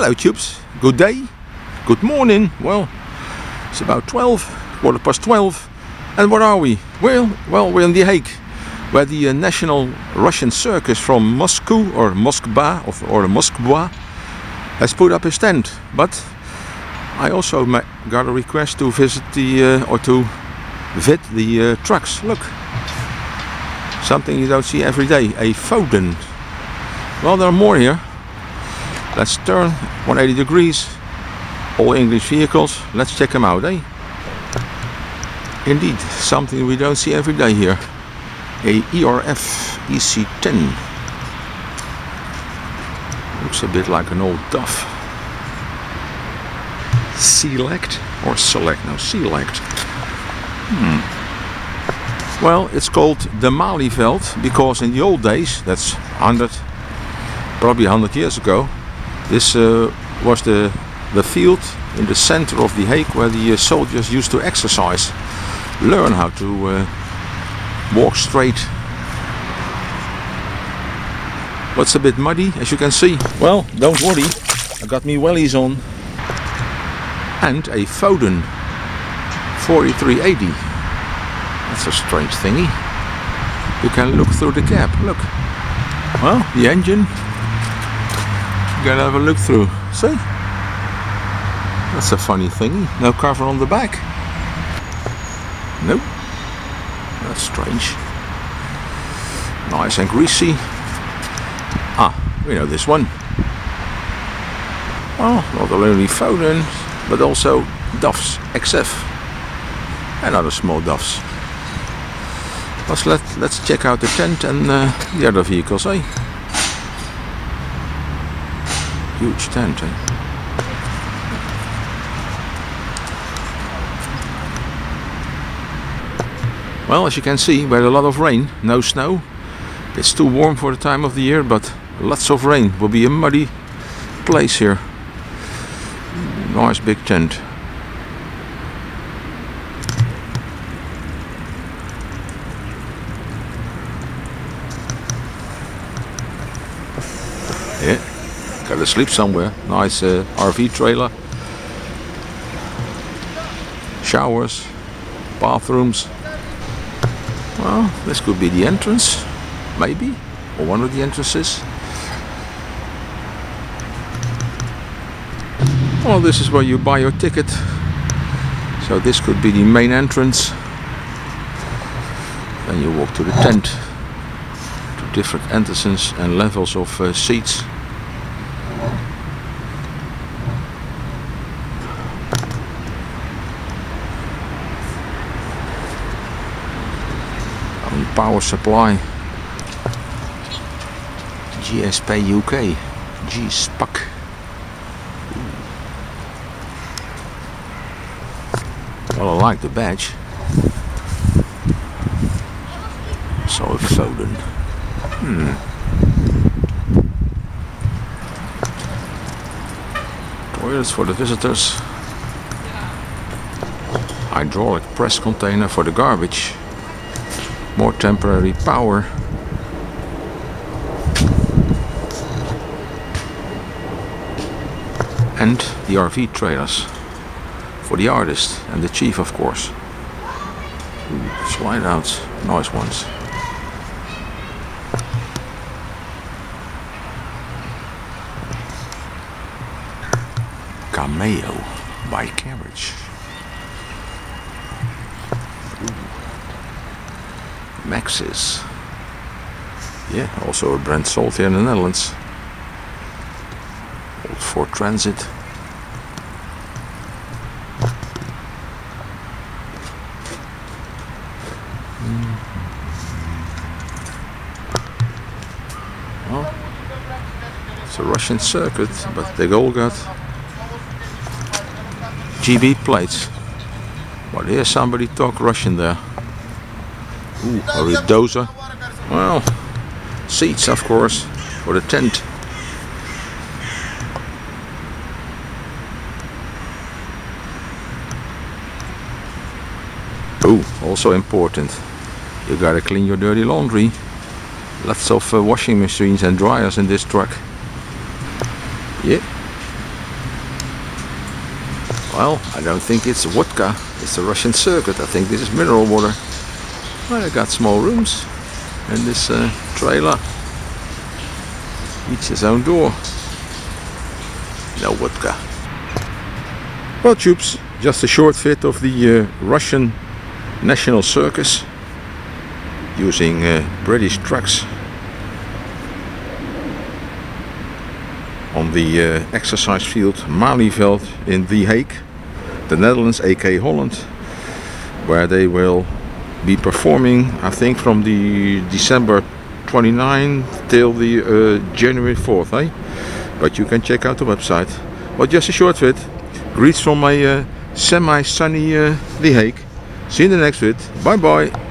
Hello tubes, good day, good morning. Well, it's about 12, quarter past 12. And where are we? Well, we're in The Hague, where the national Russian circus from Moscow or Moskva or Moskva has put up his tent. But I also got a request to visit the trucks. Look, something you don't see every day, a Foden. Well, there are more here. Let's turn 180 degrees, all English vehicles. Let's check them out, eh? Indeed, something we don't see every day here. A ERF EC10. Looks a bit like an old DAF. Select or select? No, select. Well, it's called the Malieveld because in the old days, that's probably 100 years ago, this was the field in the center of The Hague where the soldiers used to exercise, learn how to walk straight. Well, it's a bit muddy, as you can see. Well, don't worry, I got me wellies on. And a Foden 4380. That's a strange thingy. You can look through the cab, look. Well, the engine, you gotta have a look through. See? That's a funny thingy. No cover on the back. Nope. That's strange. Nice and greasy. Ah, we know this one. Well, not only Foden, but also DAFs XF and other small DAFs. Let's check out the tent and the other vehicles, eh? Huge tent, eh? Well, as you can see, we had a lot of rain, no snow. It's too warm for the time of the year, but lots of rain. Will be a muddy place here. Nice big tent. Yeah, gotta sleep somewhere. Nice RV trailer. Showers, bathrooms. Well, this could be the entrance, maybe, or one of the entrances. Well, this is where you buy your ticket. So this could be the main entrance. Then you walk to the tent, to different entrances and levels of seats. Power supply. GSP UK. G-SPAC. Well, I like the badge. So a Foden. Toilets for the visitors. Hydraulic press container for the garbage. More temporary power. And the RV trailers for the artist and the chief, of course. Slide outs, nice ones. Cameo by Carriage. Maxis. Yeah, also a brand sold here in the Netherlands. Old Ford Transit. Well, it's a Russian circuit, but they all got GB plates. But here's somebody talk Russian there. Ooh, a redozer. Well, seats, of course, for the tent. Ooh, also important. You gotta clean your dirty laundry. Lots of washing machines and dryers in this truck. Yeah, Well, I don't think it's vodka, it's the Russian Circuit. I think this is mineral water. Well, I got small rooms in this trailer. Each his own door. No vodka. Well, troops, just a short fit of the Russian National Circus using British trucks on the exercise field Malieveld in The Hague, the Netherlands, aka Holland, where they will be performing, I think, from the December 29 till the January 4th, eh? But you can check out the website. Well, just a short vid. Greets from my semi-sunny The Hague. See you in the next vid. Bye bye.